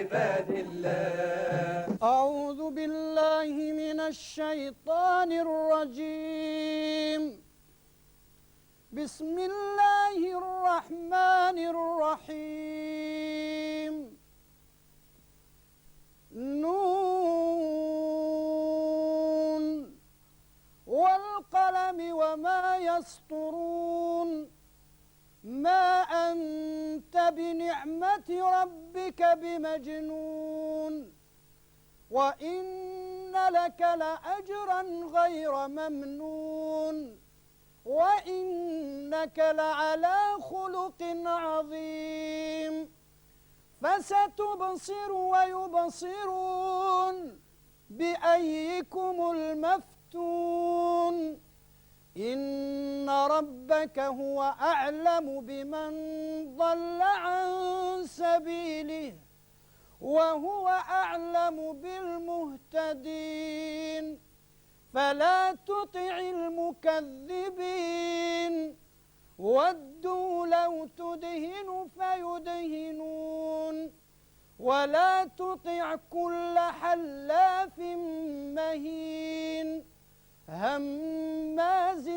عباد الله. أعوذ بالله من الشيطان الرجيم. بسم الله الرحمن الرحيم. نون والقلم وما يسطرون. ما أنت بنعمة ربك بمجنون. وإن لك لأجرا غير ممنون. وإنك لعلى خلق عظيم. فستبصر ويبصرون بأيكم المفتون. إن ربك هو أعلم بمن ضل عن سبيله وهو أعلم بالمهتدين. فلا تطع المكذبين. ودوا لو تدهن فيدهنون. ولا تطع كل حلاف مهين هماز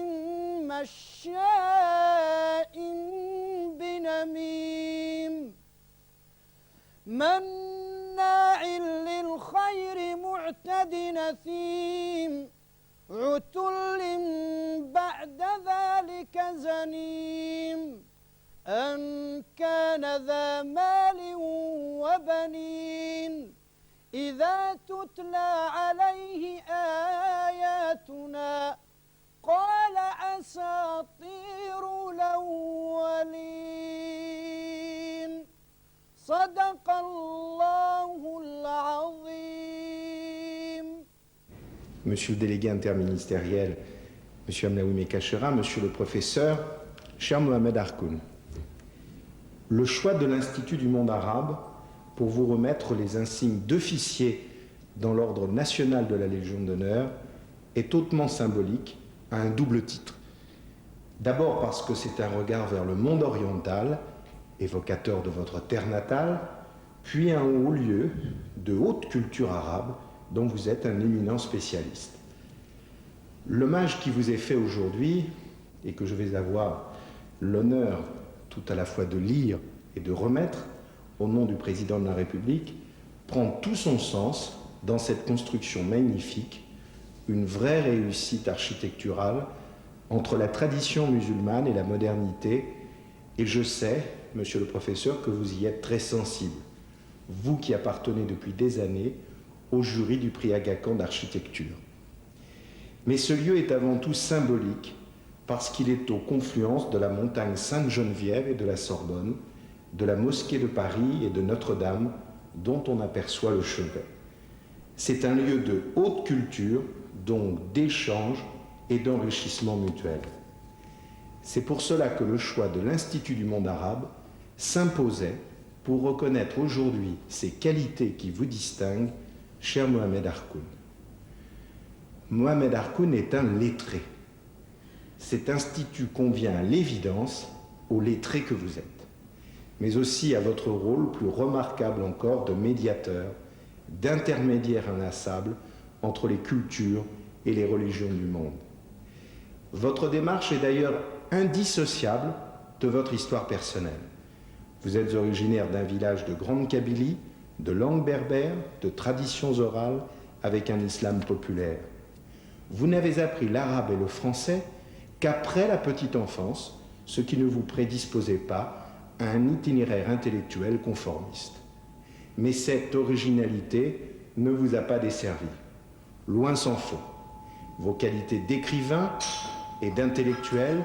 مشاء بنميم مناع للخير معتد نثيم عتل بعد ذلك زنيم أن كان ذا مال وبنين إذا تتلى عليه آياتنا قال أساطير الأولين. صدق الله العظيم. Monsieur le délégué interministériel, Monsieur Amnaoui Mekachera, Monsieur le professeur, cher Mohamed Harkoun, le choix de l'Institut du monde arabe pour vous remettre les insignes d'officier dans l'ordre national de la Légion d'honneur est hautement symbolique à un double titre. D'abord parce que c'est un regard vers le monde oriental, évocateur de votre terre natale, puis un haut lieu de haute culture arabe dont vous êtes un éminent spécialiste. L'hommage qui vous est fait aujourd'hui, et que je vais avoir l'honneur tout à la fois de lire et de remettre au nom du président de la République, prend tout son sens dans cette construction magnifique, une vraie réussite architecturale entre la tradition musulmane et la modernité, et je sais, monsieur le professeur, que vous y êtes très sensible, vous qui appartenez depuis des années au jury du prix Aga Khan d'architecture. Mais ce lieu est avant tout symbolique parce qu'il est aux confluences de la montagne Sainte-Geneviève et de la Sorbonne, de la mosquée de Paris et de Notre-Dame dont on aperçoit le chevet. C'est un lieu de haute culture, donc d'échange et d'enrichissement mutuel. C'est pour cela que le choix de l'Institut du monde arabe s'imposait pour reconnaître aujourd'hui ces qualités qui vous distinguent, cher Mohamed Harkoun. Mohamed Harkoun est un lettré. Cet institut convient à l'évidence aux lettrés que vous êtes, mais aussi à votre rôle plus remarquable encore de médiateur, d'intermédiaire inlassable entre les cultures et les religions du monde. Votre démarche est d'ailleurs indissociable de votre histoire personnelle. Vous êtes originaire d'un village de grande Kabylie, de langue berbère, de traditions orales avec un islam populaire. Vous n'avez appris l'arabe et le français qu'après la petite enfance, ce qui ne vous prédisposait pas à un itinéraire intellectuel conformiste. Mais cette originalité ne vous a pas desservi. Loin s'en faut. Vos qualités d'écrivain et d'intellectuel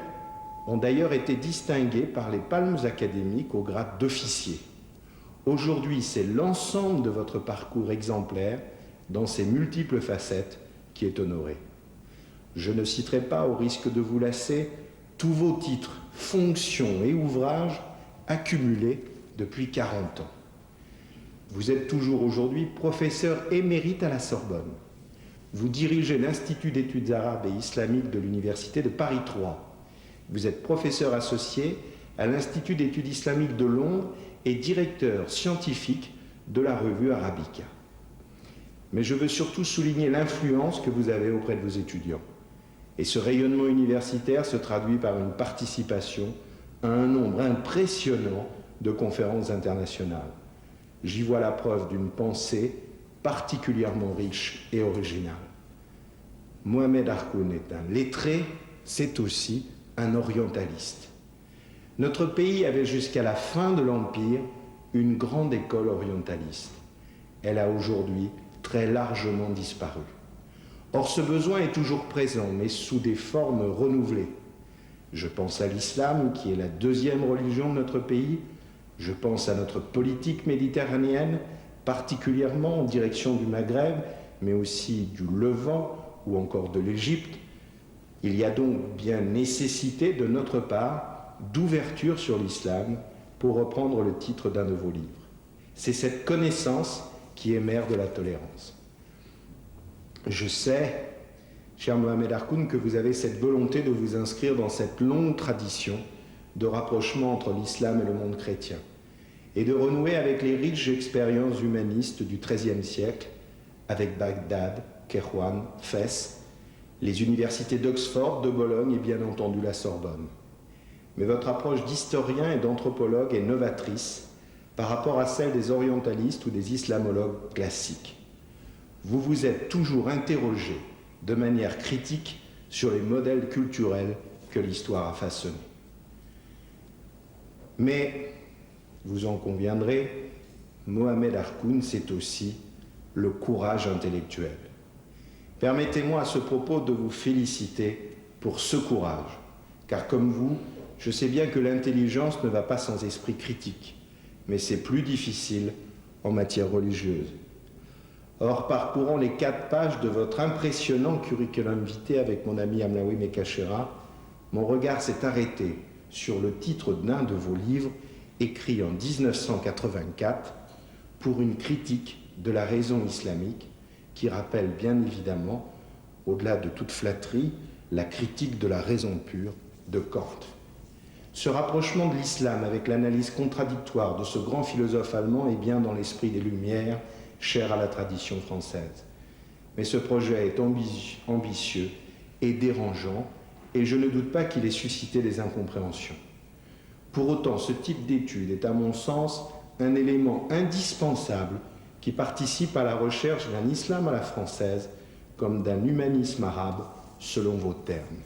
ont d'ailleurs été distinguées par les palmes académiques au grade d'officier. Aujourd'hui, c'est l'ensemble de votre parcours exemplaire, dans ses multiples facettes, qui est honoré. Je ne citerai pas, au risque de vous lasser, tous vos titres, fonctions et ouvrages accumulés depuis 40 ans. Vous êtes toujours aujourd'hui professeur émérite à la Sorbonne. Vous dirigez l'Institut d'études arabes et islamiques de l'Université de Paris 3. Vous êtes professeur associé à l'Institut d'études islamiques de Londres et directeur scientifique de la revue Arabica. Mais je veux surtout souligner l'influence que vous avez auprès de vos étudiants. Et ce rayonnement universitaire se traduit par une participation à un nombre impressionnant de conférences internationales. J'y vois la preuve d'une pensée particulièrement riche et originale. Mohamed Harkoun est un lettré, c'est aussi un orientaliste. Notre pays avait jusqu'à la fin de l'Empire une grande école orientaliste. Elle a aujourd'hui très largement disparu. Or, ce besoin est toujours présent, mais sous des formes renouvelées. Je pense à l'islam, qui est la deuxième religion de notre pays. Je pense à notre politique méditerranéenne, particulièrement en direction du Maghreb, mais aussi du Levant ou encore de l'Égypte. Il y a donc bien nécessité de notre part d'ouverture sur l'islam, pour reprendre le titre d'un de vos livres. C'est cette connaissance qui est mère de la tolérance. Je sais, cher Mohamed Harkoun, que vous avez cette volonté de vous inscrire dans cette longue tradition de rapprochement entre l'islam et le monde chrétien, et de renouer avec les riches expériences humanistes du XIIIe siècle, avec Bagdad, Kairouan, Fès, les universités d'Oxford, de Bologne et bien entendu la Sorbonne. Mais votre approche d'historien et d'anthropologue est novatrice par rapport à celle des orientalistes ou des islamologues classiques. Vous vous êtes toujours interrogé de manière critique sur les modèles culturels que l'histoire a façonnés. Mais, vous en conviendrez, Mohamed Harkoun, c'est aussi le courage intellectuel. Permettez-moi à ce propos de vous féliciter pour ce courage, car comme vous, je sais bien que l'intelligence ne va pas sans esprit critique, mais c'est plus difficile en matière religieuse. Or, parcourant les 4 pages de votre impressionnant curriculum vitae avec mon ami Amlaoui Mekashera, mon regard s'est arrêté sur le titre d'un de vos livres, écrit en 1984, pour une critique de la raison islamique, qui rappelle bien évidemment, au-delà de toute flatterie, la critique de la raison pure de Kant. Ce rapprochement de l'islam avec l'analyse contradictoire de ce grand philosophe allemand est bien dans l'esprit des Lumières, cher à la tradition française. Mais ce projet est ambitieux et dérangeant, et je ne doute pas qu'il ait suscité des incompréhensions. Pour autant, ce type d'étude est à mon sens un élément indispensable qui participe à la recherche d'un islam à la française comme d'un humanisme arabe, selon vos termes.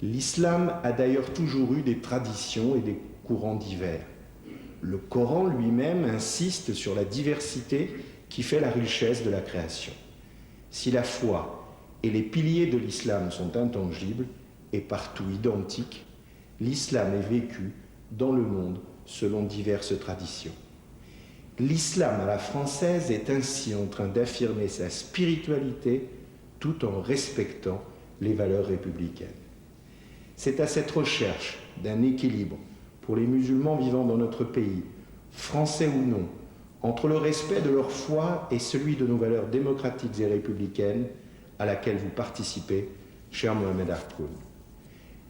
L'islam a d'ailleurs toujours eu des traditions et des courants divers. Le Coran lui-même insiste sur la diversité qui fait la richesse de la création. Si la foi et les piliers de l'islam sont intangibles et partout identiques, l'islam est vécu dans le monde selon diverses traditions. L'islam à la française est ainsi en train d'affirmer sa spiritualité tout en respectant les valeurs républicaines. C'est à cette recherche d'un équilibre pour les musulmans vivant dans notre pays, français ou non, entre le respect de leur foi et celui de nos valeurs démocratiques et républicaines à laquelle vous participez, cher Mohamed Harkoun.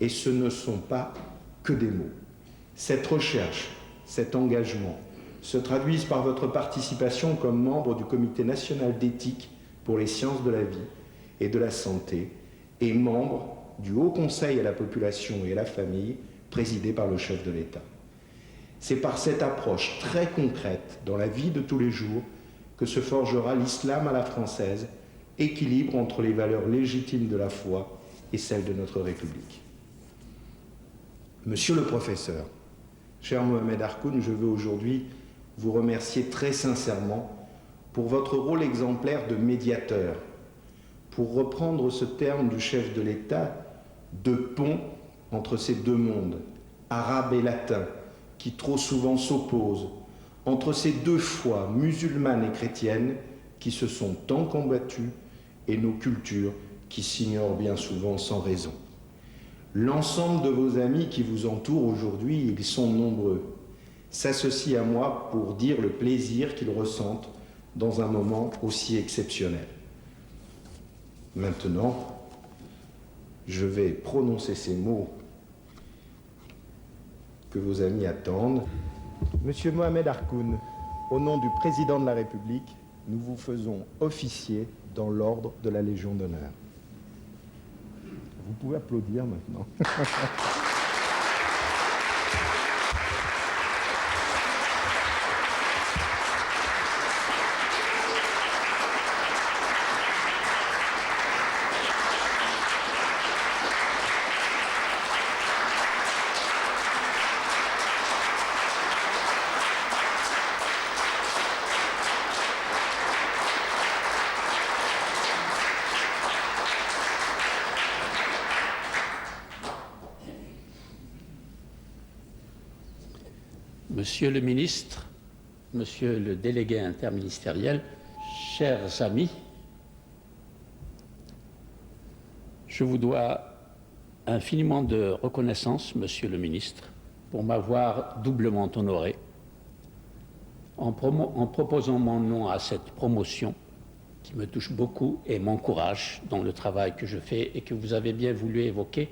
Et ce ne sont pas que des mots. Cette recherche, cet engagement, se traduisent par votre participation comme membre du Comité national d'éthique pour les sciences de la vie et de la santé et membre du Haut Conseil à la population et à la famille présidé par le chef de l'État. C'est par cette approche très concrète dans la vie de tous les jours que se forgera l'islam à la française, équilibre entre les valeurs légitimes de la foi et celles de notre République. Monsieur le professeur, cher Mohamed Harkoun, je veux aujourd'hui vous remercier très sincèrement pour votre rôle exemplaire de médiateur, pour reprendre ce terme du chef de l'État, de pont entre ces deux mondes, arabe et latin, qui trop souvent s'opposent, entre ces deux foi, musulmanes et chrétiennes, qui se sont tant combattues, et nos cultures qui s'ignorent bien souvent sans raison. L'ensemble de vos amis qui vous entourent aujourd'hui, ils sont nombreux, s'associent à moi pour dire le plaisir qu'ils ressentent dans un moment aussi exceptionnel. Maintenant, je vais prononcer ces mots que vos amis attendent. Monsieur Mohamed Harkoun, au nom du président de la République, nous vous faisons officier dans l'ordre de la Légion d'honneur. Vous pouvez applaudir maintenant. Monsieur le ministre, monsieur le délégué interministériel, chers amis, je vous dois infiniment de reconnaissance, monsieur le ministre, pour m'avoir doublement honoré en proposant mon nom à cette promotion qui me touche beaucoup et m'encourage dans le travail que je fais et que vous avez bien voulu évoquer,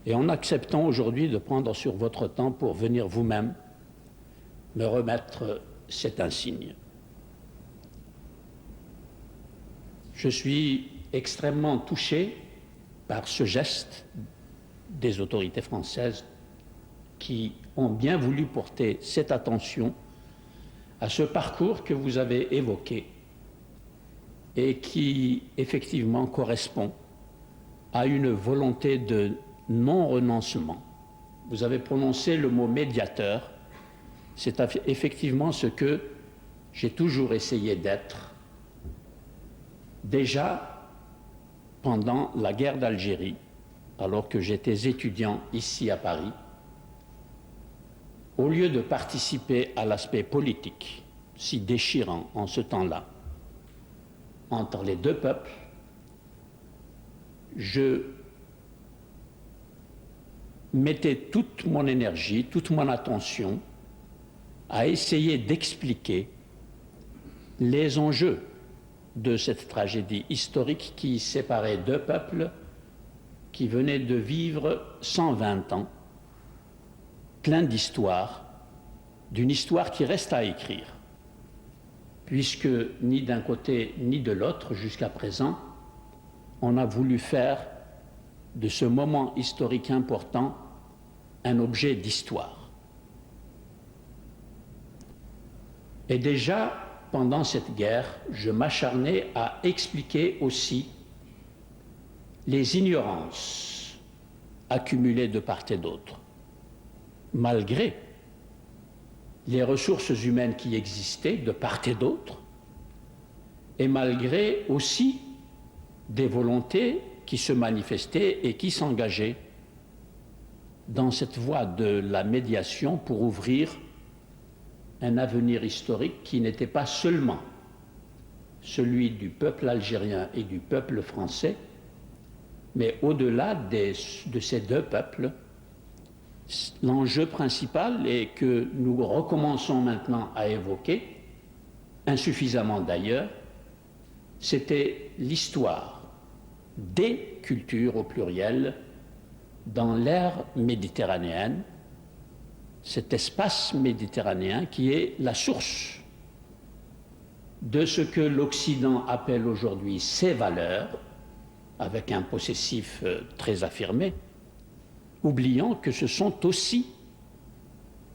et en acceptant aujourd'hui de prendre sur votre temps pour venir vous-même me remettre cet insigne. Je suis extrêmement touché par ce geste des autorités françaises qui ont bien voulu porter cette attention à ce parcours que vous avez évoqué et qui effectivement correspond à une volonté de non-renoncement. Vous avez prononcé le mot médiateur. C'est effectivement ce que j'ai toujours essayé d'être. Déjà, pendant la guerre d'Algérie, alors que j'étais étudiant ici à Paris, au lieu de participer à l'aspect politique, si déchirant en ce temps-là, entre les deux peuples, je mettais toute mon énergie, toute mon attention à essayer d'expliquer les enjeux de cette tragédie historique qui séparait deux peuples qui venaient de vivre 120 ans, plein d'histoire, d'une histoire qui reste à écrire, puisque ni d'un côté ni de l'autre, jusqu'à présent, on a voulu faire de ce moment historique important un objet d'histoire. Et déjà, pendant cette guerre, je m'acharnais à expliquer aussi les ignorances accumulées de part et d'autre, malgré les ressources humaines qui existaient de part et d'autre, et malgré aussi des volontés qui se manifestaient et qui s'engageaient dans cette voie de la médiation pour ouvrir un avenir historique qui n'était pas seulement celui du peuple algérien et du peuple français, mais au-delà de ces deux peuples, l'enjeu principal et que nous recommençons maintenant à évoquer, insuffisamment d'ailleurs, c'était l'histoire des cultures au pluriel dans l'ère méditerranéenne, cet espace méditerranéen qui est la source de ce que l'Occident appelle aujourd'hui ses valeurs, avec un possessif très affirmé, oubliant que ce sont aussi,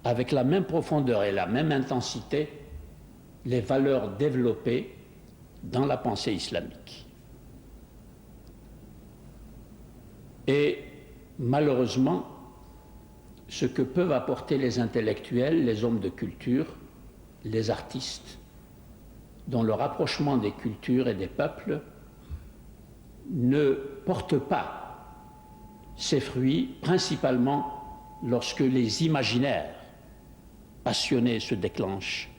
avec la même profondeur et la même intensité, les valeurs développées dans la pensée islamique. Et malheureusement, ce que peuvent apporter les intellectuels, les hommes de culture, les artistes, dans le rapprochement des cultures et des peuples, ne porte pas ses fruits, principalement lorsque les imaginaires passionnés se déclenchent,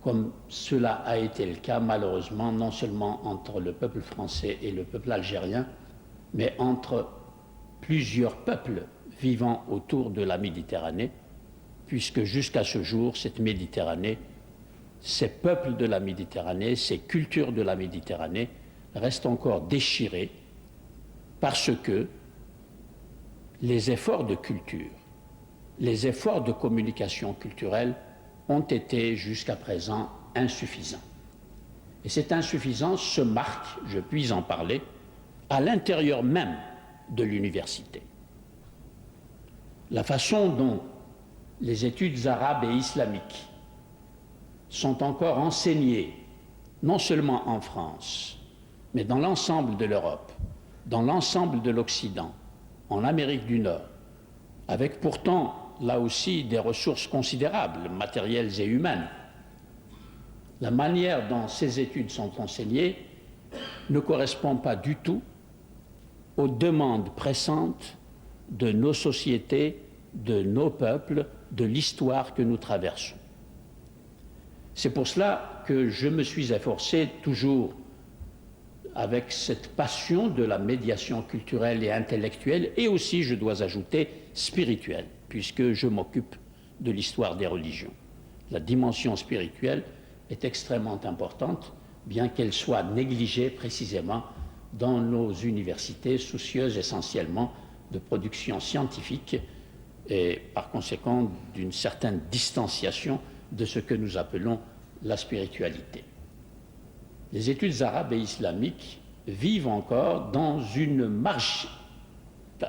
comme cela a été le cas malheureusement non seulement entre le peuple français et le peuple algérien, mais entre plusieurs peuples vivant autour de la Méditerranée, puisque jusqu'à ce jour, cette Méditerranée, ces peuples de la Méditerranée, ces cultures de la Méditerranée restent encore déchirés parce que les efforts de culture, les efforts de communication culturelle ont été jusqu'à présent insuffisants. Et cette insuffisance se marque, je puis en parler, à l'intérieur même de l'université. La façon dont les études arabes et islamiques sont encore enseignées, non seulement en France, mais dans l'ensemble de l'Europe, dans l'ensemble de l'Occident, en Amérique du Nord, avec pourtant là aussi des ressources considérables, matérielles et humaines. La manière dont ces études sont enseignées ne correspond pas du tout aux demandes pressantes de nos sociétés, de nos peuples, de l'histoire que nous traversons. C'est pour cela que je me suis efforcé toujours avec cette passion de la médiation culturelle et intellectuelle et aussi, je dois ajouter, spirituelle, puisque je m'occupe de l'histoire des religions. La dimension spirituelle est extrêmement importante, bien qu'elle soit négligée précisément dans nos universités, soucieuses essentiellement de production scientifique et par conséquent d'une certaine distanciation de ce que nous appelons la spiritualité. Les études arabes et islamiques vivent encore dans une marge,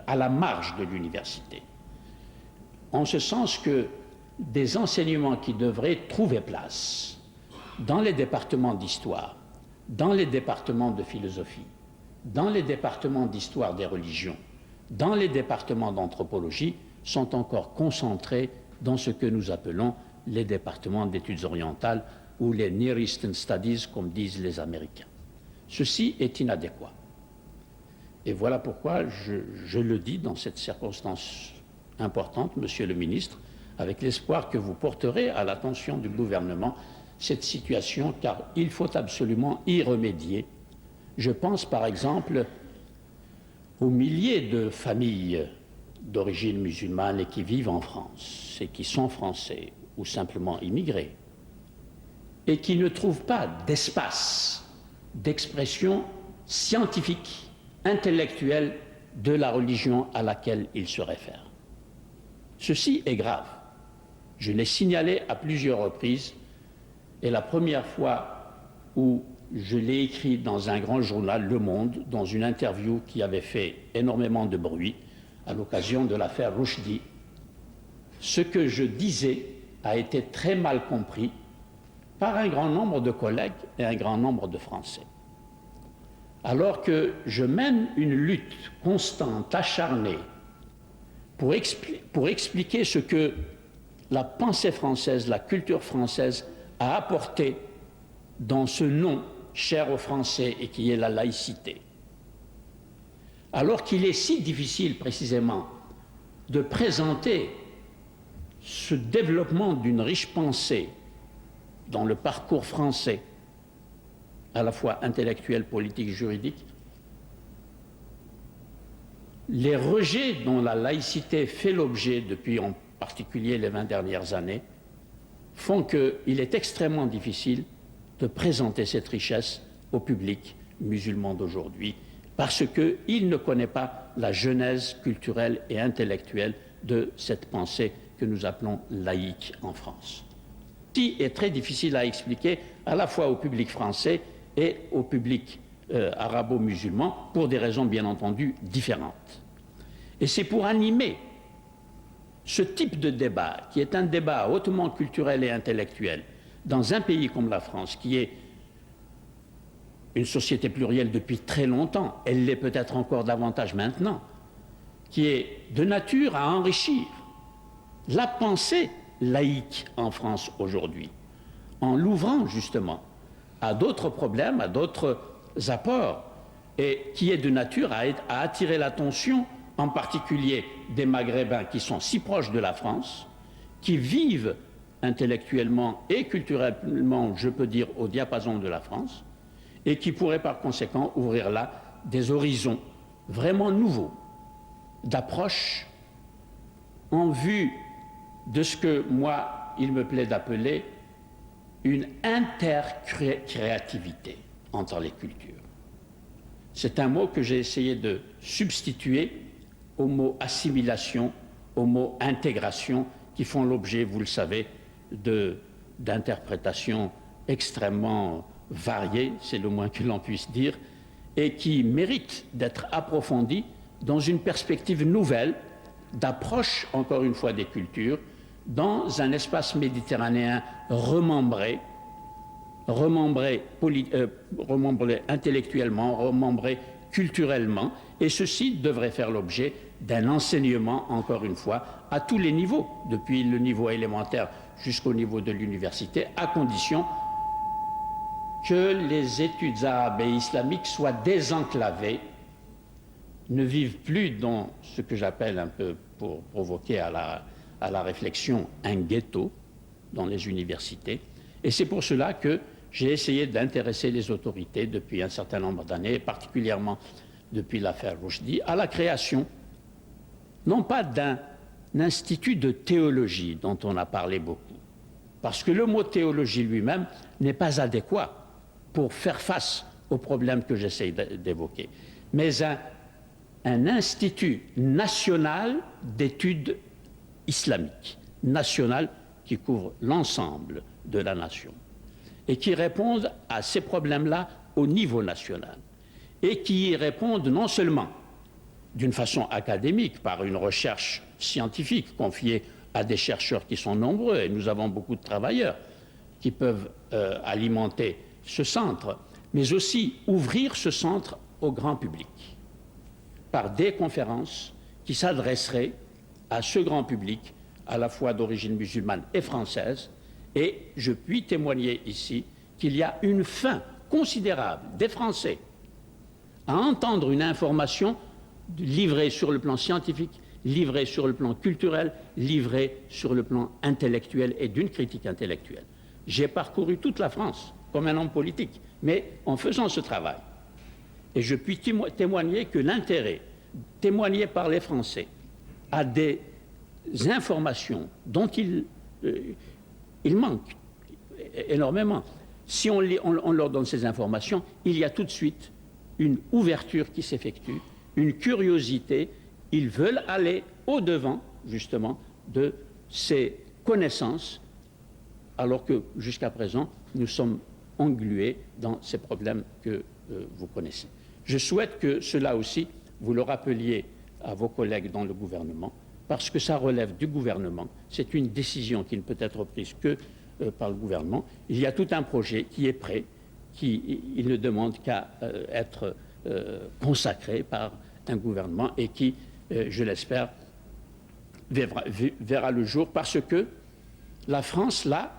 à la marge de l'université, en ce sens que des enseignements qui devraient trouver place dans les départements d'histoire, dans les départements de philosophie, dans les départements d'histoire des religions, dans les départements d'anthropologie, sont encore concentrés dans ce que nous appelons les départements d'études orientales ou les Near Eastern Studies, comme disent les Américains. Ceci est inadéquat. Et voilà pourquoi je le dis dans cette circonstance importante, Monsieur le Ministre, avec l'espoir que vous porterez à l'attention du gouvernement cette situation, car il faut absolument y remédier. Je pense par exemple aux milliers de familles d'origine musulmane et qui vivent en France et qui sont français ou simplement immigrés et qui ne trouvent pas d'espace d'expression scientifique, intellectuelle de la religion à laquelle ils se réfèrent. Ceci est grave. Je l'ai signalé à plusieurs reprises et la première fois où je l'ai écrit dans un grand journal, Le Monde, dans une interview qui avait fait énormément de bruit à l'occasion de l'affaire Rushdie, ce que je disais a été très mal compris par un grand nombre de collègues et un grand nombre de Français. Alors que je mène une lutte constante, acharnée, pour expliquer ce que la pensée française, la culture française a apporté dans ce nom cher aux Français et qui est la laïcité. Alors qu'il est si difficile précisément de présenter ce développement d'une riche pensée dans le parcours français, à la fois intellectuel, politique, juridique, les rejets dont la laïcité fait l'objet depuis en particulier les 20 dernières années font qu'il est extrêmement difficile de présenter cette richesse au public musulman d'aujourd'hui parce qu'il ne connaît pas la genèse culturelle et intellectuelle de cette pensée que nous appelons laïque en France. Ceci est très difficile à expliquer à la fois au public français et au public arabo-musulman pour des raisons bien entendu différentes. Et c'est pour animer ce type de débat, qui est un débat hautement culturel et intellectuel, dans un pays comme la France, qui est une société plurielle depuis très longtemps, elle l'est peut-être encore davantage maintenant, qui est de nature à enrichir la pensée laïque en France aujourd'hui, en l'ouvrant justement à d'autres problèmes, à d'autres apports, et qui est de nature à attirer l'attention, en particulier des Maghrébins qui sont si proches de la France, qui vivent intellectuellement et culturellement, je peux dire, au diapason de la France, et qui pourraient par conséquent ouvrir là des horizons vraiment nouveaux d'approche en vue de ce que moi, il me plaît d'appeler une intercréativité entre les cultures. C'est un mot que j'ai essayé de substituer au mot assimilation, au mot intégration, qui font l'objet, vous le savez, de d'interprétations extrêmement variées, c'est le moins que l'on puisse dire, et qui méritent d'être approfondies dans une perspective nouvelle d'approche, encore une fois, des cultures, dans un espace méditerranéen remembré intellectuellement, remembré culturellement, et ceci devrait faire l'objet d'un enseignement, encore une fois, à tous les niveaux, depuis le niveau élémentaire jusqu'au niveau de l'université, à condition que les études arabes et islamiques soient désenclavées, ne vivent plus dans ce que j'appelle un peu, pour provoquer à la réflexion, un ghetto dans les universités. Et c'est pour cela que j'ai essayé d'intéresser les autorités depuis un certain nombre d'années, et particulièrement depuis l'affaire Rushdie, à la création, non pas d'un institut de théologie dont on a parlé beaucoup, parce que le mot théologie lui-même n'est pas adéquat pour faire face aux problèmes que j'essaie d'évoquer, mais un institut national d'études islamiques, national qui couvre l'ensemble de la nation et qui répondent à ces problèmes-là au niveau national et qui y répondent non seulement d'une façon académique, par une recherche scientifique confiée à des chercheurs qui sont nombreux, et nous avons beaucoup de travailleurs qui peuvent alimenter ce centre, mais aussi ouvrir ce centre au grand public par des conférences qui s'adresseraient à ce grand public, à la fois d'origine musulmane et française, et je puis témoigner ici qu'il y a une faim considérable des Français à entendre une information livrée sur le plan scientifique, livrée sur le plan culturel, livrée sur le plan intellectuel et d'une critique intellectuelle. J'ai parcouru toute la France comme un homme politique, mais en faisant ce travail. Et je puis témoigner que l'intérêt témoigné par les Français à des informations dont il manque énormément. Si on leur donne ces informations, il y a tout de suite une ouverture qui s'effectue, une curiosité. Ils veulent aller au-devant, justement, de ces connaissances, alors que jusqu'à présent, nous sommes englués dans ces problèmes que vous connaissez. Je souhaite que cela aussi, vous le rappeliez à vos collègues dans le gouvernement, parce que ça relève du gouvernement. C'est une décision qui ne peut être prise que par le gouvernement. Il y a tout un projet qui est prêt, il ne demande qu'à être consacré par un gouvernement et qui, je l'espère, verra le jour, parce que la France, là,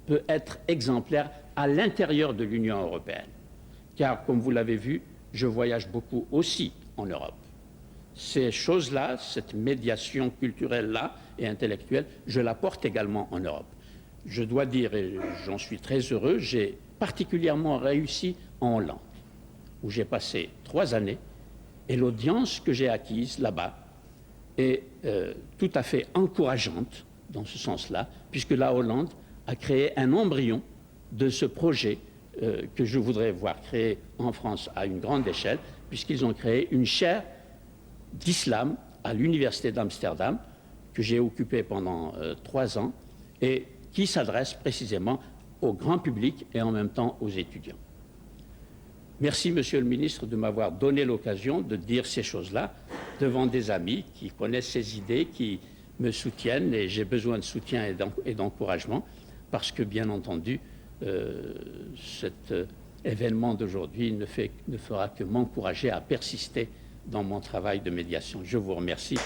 peut être exemplaire à l'intérieur de l'Union européenne. Car, comme vous l'avez vu, je voyage beaucoup aussi en Europe. Ces choses-là, cette médiation culturelle-là et intellectuelle, je la porte également en Europe. Je dois dire, et j'en suis très heureux, j'ai particulièrement réussi en Hollande, où j'ai passé 3 années, et l'audience que j'ai acquise là-bas est tout à fait encourageante dans ce sens-là, puisque la Hollande a créé un embryon de ce projet que je voudrais voir créé en France à une grande échelle, puisqu'ils ont créé une chaire d'islam à l'université d'Amsterdam, que j'ai occupée pendant 3 ans, et qui s'adresse précisément au grand public et en même temps aux étudiants. Merci, Monsieur le Ministre, de m'avoir donné l'occasion de dire ces choses-là devant des amis qui connaissent ces idées, qui me soutiennent, et j'ai besoin de soutien et d'encouragement, parce que, bien entendu, cet événement d'aujourd'hui ne fera que m'encourager à persister dans mon travail de médiation. Je vous remercie.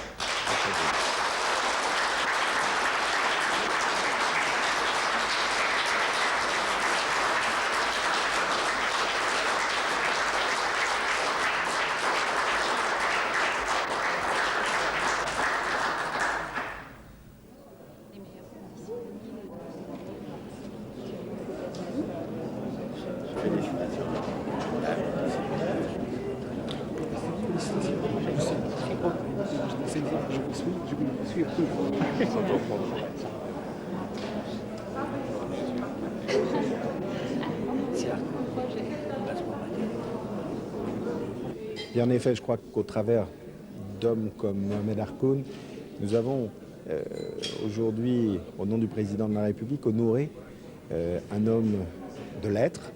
Et en effet, je crois qu'au travers d'hommes comme Mohamed Harkoun, nous avons aujourd'hui, au nom du président de la République, honoré un homme de lettres,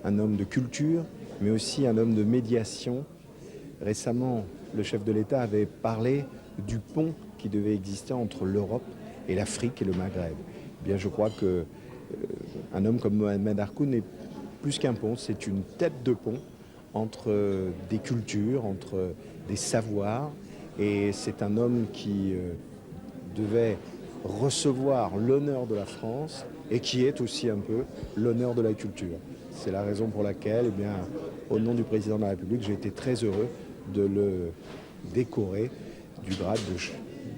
un homme de culture, mais aussi un homme de médiation. Récemment, le chef de l'État avait parlé du pont qui devait exister entre l'Europe et l'Afrique et le Maghreb. Eh bien, je crois qu'un homme comme Mohamed Harkoun est plus qu'un pont, c'est une tête de pont entre des cultures, entre des savoirs, et c'est un homme qui devait recevoir l'honneur de la France et qui est aussi un peu l'honneur de la culture. C'est la raison pour laquelle, eh bien, au nom du président de la République, j'ai été très heureux de le décorer du grade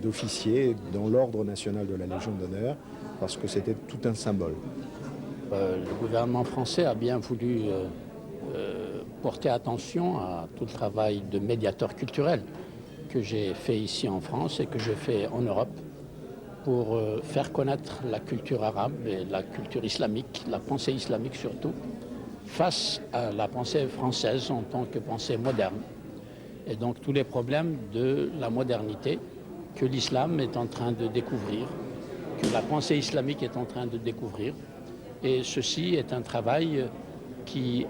d'officier dans l'ordre national de la Légion d'honneur, parce que c'était tout un symbole. Le gouvernement français a bien voulu porter attention à tout le travail de médiateur culturel que j'ai fait ici en France et que je fais en Europe pour faire connaître la culture arabe et la culture islamique, la pensée islamique surtout, face à la pensée française en tant que pensée moderne. Et donc tous les problèmes de la modernité que l'islam est en train de découvrir, que la pensée islamique est en train de découvrir. Et ceci est un travail qu'il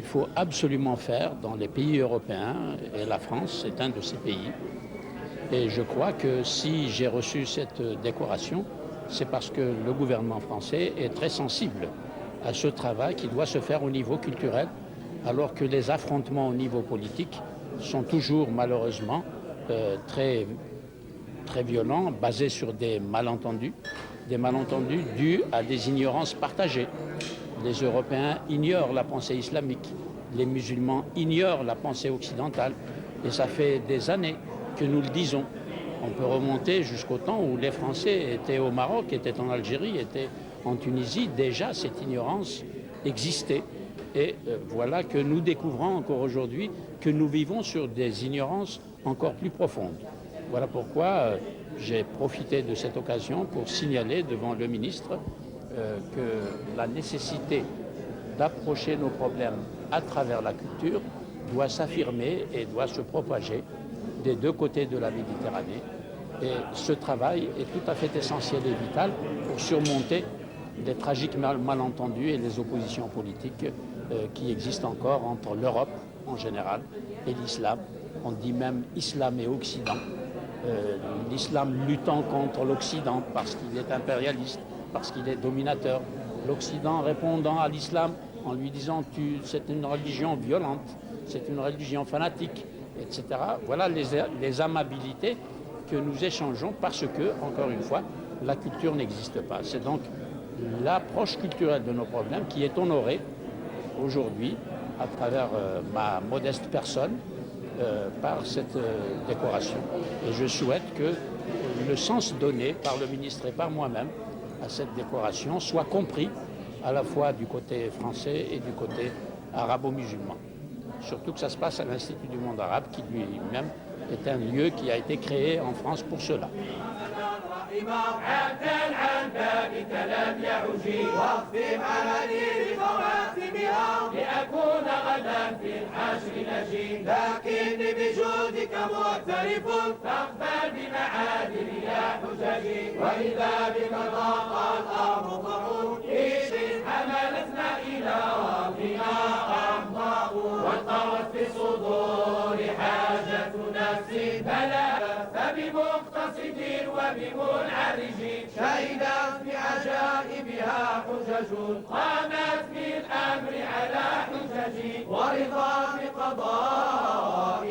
faut absolument faire dans les pays européens, et la France est un de ces pays. Et je crois que si j'ai reçu cette décoration, c'est parce que le gouvernement français est très sensible à ce travail qui doit se faire au niveau culturel, alors que les affrontements au niveau politique sont toujours malheureusement très violents, basés sur des malentendus dus à des ignorances partagées. Les Européens ignorent la pensée islamique, les musulmans ignorent la pensée occidentale, et ça fait des années que nous le disons. On peut remonter jusqu'au temps où les Français étaient au Maroc, étaient en Algérie, étaient en Tunisie. Déjà, cette ignorance existait. Et voilà que nous découvrons encore aujourd'hui que nous vivons sur des ignorances encore plus profondes. Voilà pourquoi j'ai profité de cette occasion pour signaler devant le ministre que la nécessité d'approcher nos problèmes à travers la culture doit s'affirmer et doit se propager des deux côtés de la Méditerranée. Et ce travail est tout à fait essentiel et vital pour surmonter les tragiques malentendus et les oppositions politiques qui existent encore entre l'Europe en général et l'islam. On dit même islam et occident. L'islam luttant contre l'Occident parce qu'il est impérialiste, parce qu'il est dominateur. L'Occident répondant à l'islam en lui disant c'est une religion violente, c'est une religion fanatique, etc. Voilà les amabilités que nous échangeons parce que, encore une fois, la culture n'existe pas. C'est donc l'approche culturelle de nos problèmes qui est honorée aujourd'hui à travers ma modeste personne par cette décoration. Et je souhaite que le sens donné par le ministre et par moi-même à cette décoration soit compris à la fois du côté français et du côté arabo-musulman. Surtout que ça se passe à l'Institut du monde arabe qui lui-même est un lieu qui a été créé en France pour cela. فبمقتصد وبمنعرج شهدت بعجائبها حجج قامت بالأمر على حجج ورضا بقضاء